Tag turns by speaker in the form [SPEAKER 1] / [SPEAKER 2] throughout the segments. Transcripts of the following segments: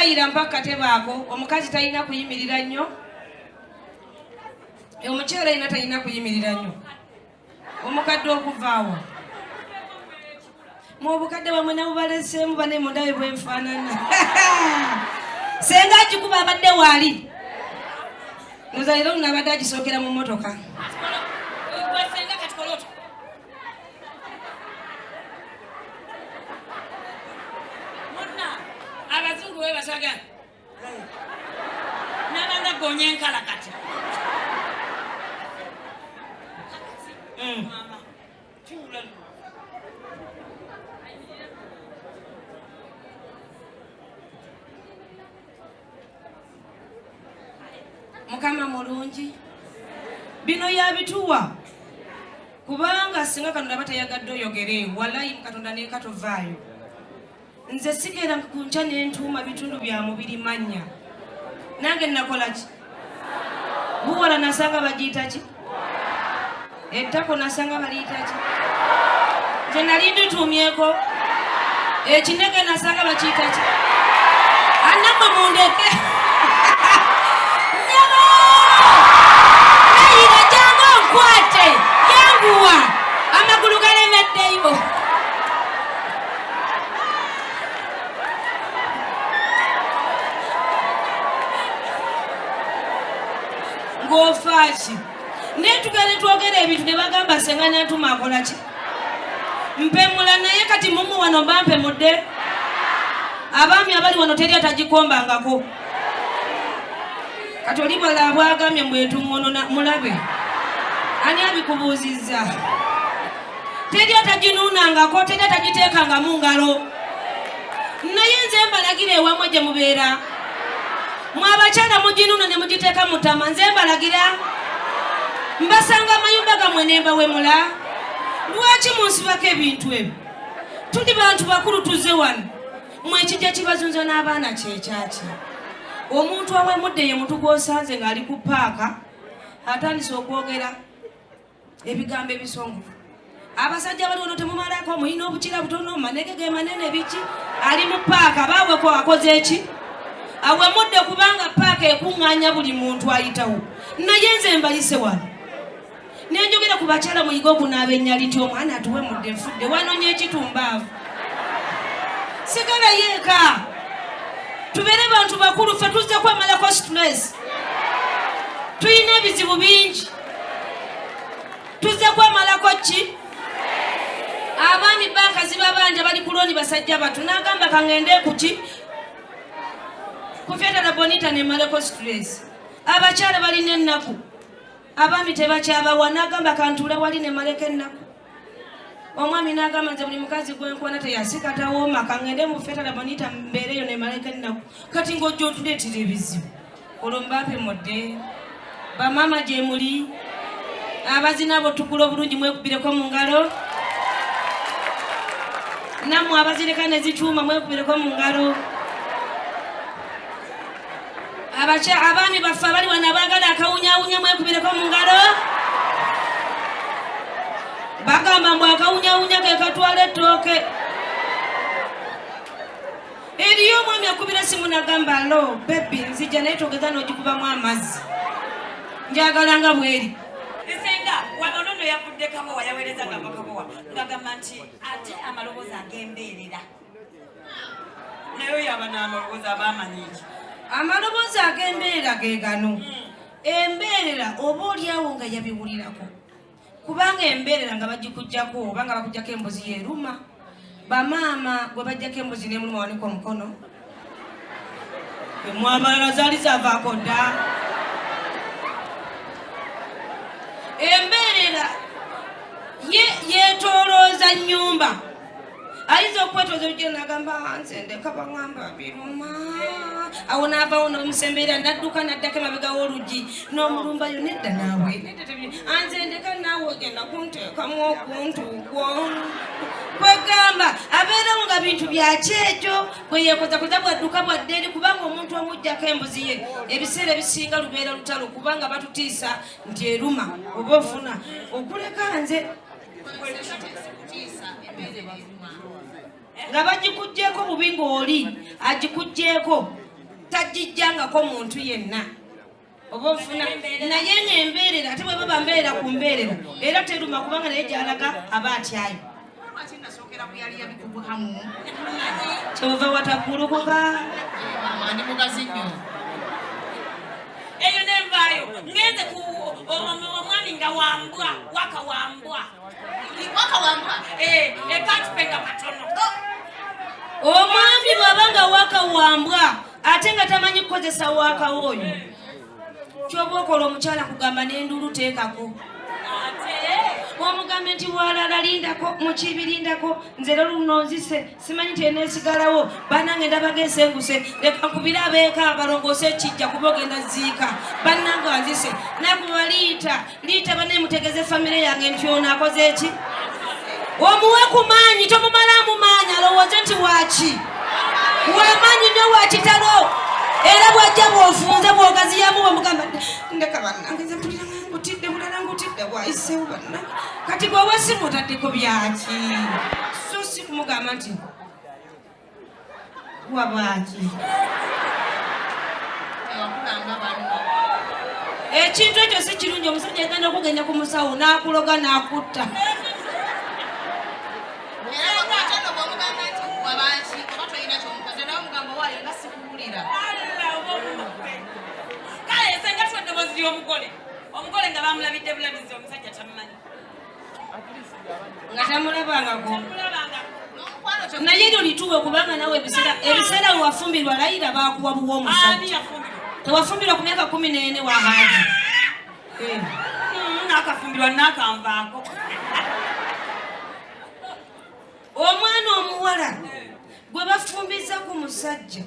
[SPEAKER 1] balayira mpaka katebaako omukazi talina kuyimirira nnyo omukyala alina talina kuyimirira nnyo omukadde okuvaawo mu bukadde bwamwe nabubaleseemu bane mundawe bwenfaanana senga agikuba abadde waali nozaliro nabadde agisookera mu motoka abazungu we basaga nabanga gonya enkala kati Mukama mulungi bino yabituwa kubanga singa Katonda batayagadde oyogere walayi Katonda ne katovaayo nze sigera kuncha n'entuuma bitundu bya mubiri mannya nange nakola ki buwala nasanga bagiyita ki ettako nasanga baliyita ki nze nali ndituumyeko ekinege nasanga bakiyita ki annamwe mundeke nayira jangu nkwate yanguwa amagulu galemeddeyo ng'ofaaki naye tugende twogera ebintu ne bagamba senga n'atuma akola ki mpemula naye kati mumu wano bampemudde abaami abali wano teri atagikombangako kati oli bwala bwagambye mbwetuŋŋono mulabe ani abikubuuzizza teri ataginuunangako teri atagiteekanga mu ngalo naye nze mbalagira ewammwe gye mubeera mwabakyala muginuuna ne mugiteeka mutama nze mbalagira mbasanga amayumba gammwe ne mbawemula lwaki munsibako ebintu ebyo tuli bantu bakulu tuzze wano mmwe ekijja kibazunza n'abaana kyekyaki omuntu awemudde ye mutu gw'osanze ng'ali ku paaka atandise okwogera ebigambo ebisongovu abasajja bali wano temumalako mulina obukira butono manege ge manene biki ali mu paaka baaweko akoze eki awemudde kubanga paaka ekuŋŋaanya buli muntu ayitawo naye nze mbayise wano nenjogera ku bakyala muyiga okunaaba ennyali ti omwana atuwemudde nfudde wanonya ekitumbaavu sigala yeeka tubeere bantu bakulu ffe tuzze kwemalako stress tulina ebizibu bingi tuzze kwemalako ki abaami banka ziba banja bali kuloni basajja batu nagamba kaŋŋende kuki kufyatala bonita nemaleko stress abakyala balina ennaku abaami tebakyabawa nagamba kantuula wali nemaleko ennaku omwami nagamba nze buli mukazi gwenkwana teyasikatawooma kaŋŋende mufyatala bonita mbeereyo nemaleko ennaku kati ng'ojja otuleetera ebizibu olwo mbapemudde bamaama gye muli abazina abo tukula obulungi mwekubireko mu ngalo nammwe abazireka ne zikyuma mwekubireko mu ngalo abaami baffe abali wano abaagala akawunyawunya mwekubireko mu ngalo bagamba mbu akawunyawunya ke katwala ettooke eriyo omwami akubira simu nagamba lo bebi nzijja naye togeza n'ogikubamu amazzi njagala nga bweri
[SPEAKER 2] Senga wanono yavudde kabowa yaweereza nga makabowa ngagamba nti ate amaloboozi ag'embeerera naye yaba n'amaloboozi abamanyi ki
[SPEAKER 1] amaloboozi ag'embeerera ge gano embeerera oba oliawo nga yabiwulirako kubanga embeerera nga bagikujjako oba nga bakujjako embuzi yeruma bamaama gwe bajjako embuzi nemuluma waniko omukono emwabalala zaali zavaako dda embeerera yetoolooza nnyumba ayinza okwetooza olugero nagamba nze ndeka baŋŋamba biruma awo naavaawo nomusembeera nadduka naddako emabega w'oluggi n'omulumbayo nedda naawe anze ndeka naawe ogenda kunteekamu okuntuugwo kwegamba abeerawo nga bintu byakyejo bwe yeekozakoza bwadduka bwadde eri kubanga omuntu omuggyako embuzi ye ebiseera ebisinga lubeera lutalo kubanga batutiisa nti eruma oba ofuna okuleka nze nga bagikugjeeko bubi ng'oli agikugjeeko tegijjangako muntu yenna oba ofuna naye ng'embeerera ate bwe baba mbeerera ku mbeerera era teruma kubanga naye gy'alaga aba atyayo kyova wataggulukuka
[SPEAKER 3] ndi mugazi nnyo
[SPEAKER 2] eyo nenvaayo ngenze ku omwami nga wambwa waka wambwa ekatupenga katono
[SPEAKER 1] omwami bw'aba nga waka wambwa ate nga tamanyi kukozesa waka oyo kyoba okola omukyala kugamba n'enduulu teekako omugambe nti walala lindako mukibirindako nze lero luno nzise simanyi nti eneesigalawo bannange ndabaga esenguse leka nkubire abeeka balongoose ekijja kuba ogenda ziika bannanga nzise nakuba liita baneemutegeze famire yange nti ono akoze eki omuwe ku maanyi tomumalamu maanyi alowooze nti waaki wamaanyi nnyo wakitalo era bwajja bw'ofunze bw'ogaziyamu bwemugamba ndeka bannange nze mpulira ngutidde bulala ngutidde bwayisewo bannange kati gwe wasimutaddeko byaki so si kumugamba nti wabaaki ekintu ekyo si kirungi omusajja agenda okugenda ku musawo n'akuloga n'akutta
[SPEAKER 2] kale senga tweddemozi omugole nga bamulabidde bulabizi omusajja tamumanyi
[SPEAKER 1] nga tamulabangako naye eryo lituwe kubanga nawe ebiseera wewafumbirwa layira bakuwa buwa omusajja tewafumbirwa ku myaka 14 wa haji
[SPEAKER 2] nakafumbirwa nakanvaako
[SPEAKER 1] omwana omuwala gwe bafumbiza ku musajja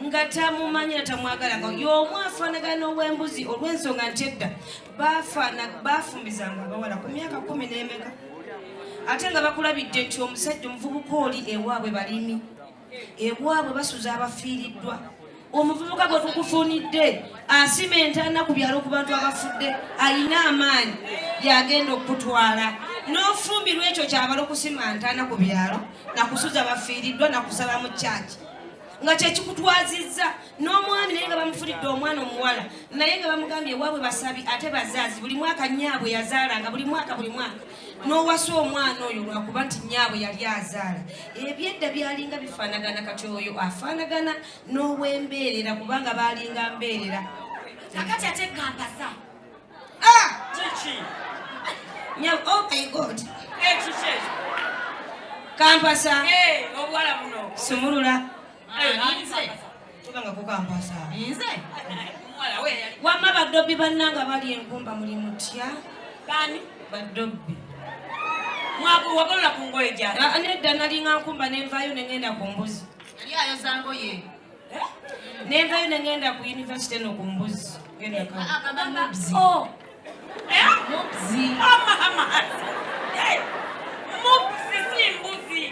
[SPEAKER 1] nga tamumanyira tamwagalanga y'omu afaanagana n'ow'embuzi olw'ensonga nti edda bafumbizanga abawala ku myaka 10 ate nga bakulabidde nti omusajja omuvubuka oli ewaabwe balimi ewaabwe basuza abafiiriddwa omuvubuka gwe tukufunidde asima entaana ku byalo ku bantu abafudde ayina amaanyi yagenda okutwala n'ofumbirwa ekyo kyabala okusima ntaana ku byalo nakusuza abafiiriddwa nakusaba mu kyaki nga kyekikutwazizza n'omwami naye nga bamufulidde omwana omuwala naye nga bamugambye ewaabwe basabi ate bazaazi buli mwaka nyaabwe yazaalanga buli mwaka n'owasa omwana oyo lwakuba nti nyaabwe yali azaala ebyedda byalinga bifaanagana kati oyo afaanagana n'ow'embeerera kubanga baalinga mbeerera
[SPEAKER 2] kakati ate kampasa kiki
[SPEAKER 1] oh my god
[SPEAKER 2] ekiki
[SPEAKER 1] kampasa
[SPEAKER 2] obuwala buno
[SPEAKER 1] sumulula
[SPEAKER 3] tubanga kukampasa nze
[SPEAKER 1] wamma badobbi bannanga bali enkumba muli mutya
[SPEAKER 2] bani
[SPEAKER 1] badobbi
[SPEAKER 2] wagolola ku ngoye gyali
[SPEAKER 1] nedda nalinga nkumba nenvayo nengenda ku mbuzi
[SPEAKER 3] yali ayoza ngoye
[SPEAKER 1] nenvayo nengenda ku yunivesite eno ku mbuzi
[SPEAKER 3] agamba mubzi
[SPEAKER 2] mubzi si mbuzi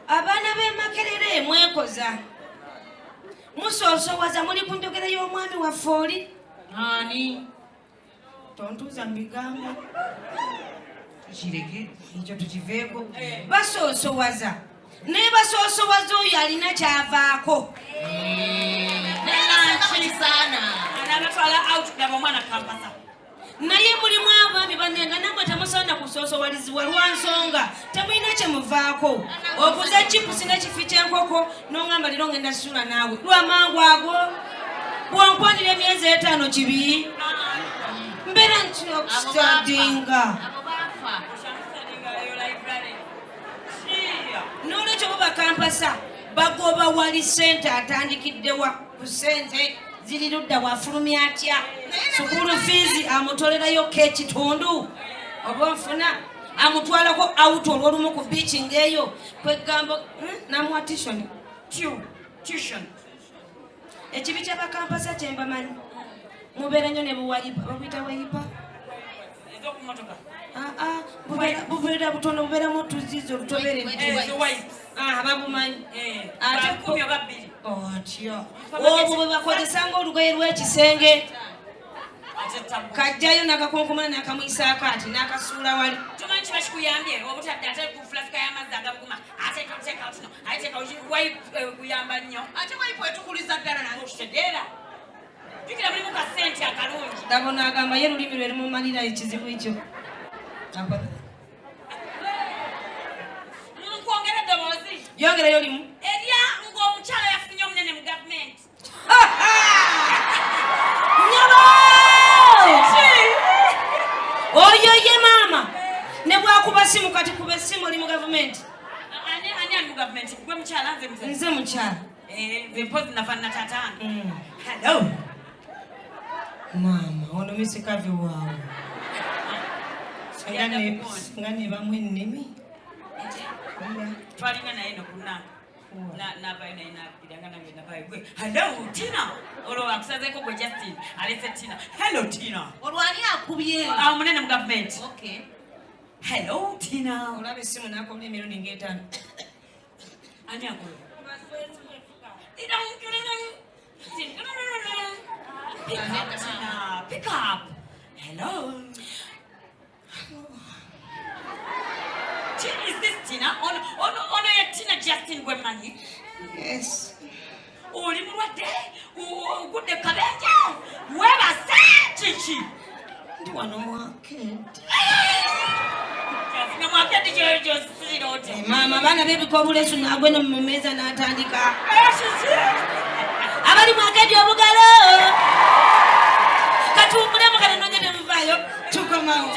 [SPEAKER 1] abaana b'emakerere mwekoza musoosowaza muli ku njogera y'omwami waffe oli
[SPEAKER 3] ani
[SPEAKER 1] tontuuza mu bigambo
[SPEAKER 3] kireke
[SPEAKER 1] ekyo tukiveeko basoosowaza naye basoosowaza oyo alina kyavaako
[SPEAKER 3] kisaana
[SPEAKER 2] anabatwala out gaba omwana kampasa
[SPEAKER 1] naye mulimu abaami banenga namwe temusaana kusoosowalizibwa lwa nsonga temulina kyemuvaako okuza chipusi n'ekifi ky'enkoko n'oŋŋamba liro ngenda sula naawe lwamangu ago bwonkwanira emyezi 5 kibi mbeera nti okustadinga n'olwekyo bo bakampasa bagoba wali sente atandikiddewa ku sente ziri ludda wafulumya atya sukulu fiizi amutolerayo k'ekitundu oba nfuna amutwalako auto olwolumu ku biici ng'eyo kwegamba namuwa tishoni ekibi ky'abakampasa kyembamanyi mubeera nnyo ne buwayipa babuyita wayipa bubeera butono bubeeramu otuzizi olutoberedde babumanyi otyo obwo bwe bakozesanga olugoye lw'ekisenge kajjayo nakakunkumana nakamuyisaako ati nakasuula wali
[SPEAKER 2] tomanyi kiba kikuyambye obutadde ate kufulafika y'amazzi agabuguma ate toteeka kino ate kuyamba nnyo
[SPEAKER 3] ate wayipu etukuliza ddala
[SPEAKER 2] nange okitegeera
[SPEAKER 1] ndabona agamba ye lulimi lwe lumumalira ekizibu ekyo
[SPEAKER 2] nkwongera eddoboozi
[SPEAKER 1] yongereyo limu
[SPEAKER 2] erya ng'omukyala yafunye omunene mu gavumenti
[SPEAKER 1] nyabo oyo ye maama ne bwakuba simu kati kuba essimu oli mu gavumenti
[SPEAKER 2] ani ali mu gavumenti gwe mukyala nze muze
[SPEAKER 1] nze mukyala
[SPEAKER 2] nze mpozi nafaanana taatange hello
[SPEAKER 1] maama ono misikavi waawe nga ne bamu ennimi
[SPEAKER 2] twalinga naye nokunanga navayo naye nabiranga nange navayo gwe hello tina olwo akusazeeko gwe justin alese tina hello tina
[SPEAKER 3] olwani akubye
[SPEAKER 2] munene mu gavumenti
[SPEAKER 3] okay
[SPEAKER 2] hello tina
[SPEAKER 1] olaba essimu nakobla emirundi ng'etaano
[SPEAKER 2] ani akola pick up hello is this tina ono ye tina justin gwe manyi
[SPEAKER 1] yes
[SPEAKER 2] oli mulwadde ogudde kabenje webase kiki
[SPEAKER 1] ndi wano mwakedi
[SPEAKER 2] mwakedi kyosiroti
[SPEAKER 1] maama abaana b'ebikobulesu nagwe no mu meeza n'atandika abali mwakedi obugalo katumbulemu kale nonye temuvaayo tukomawo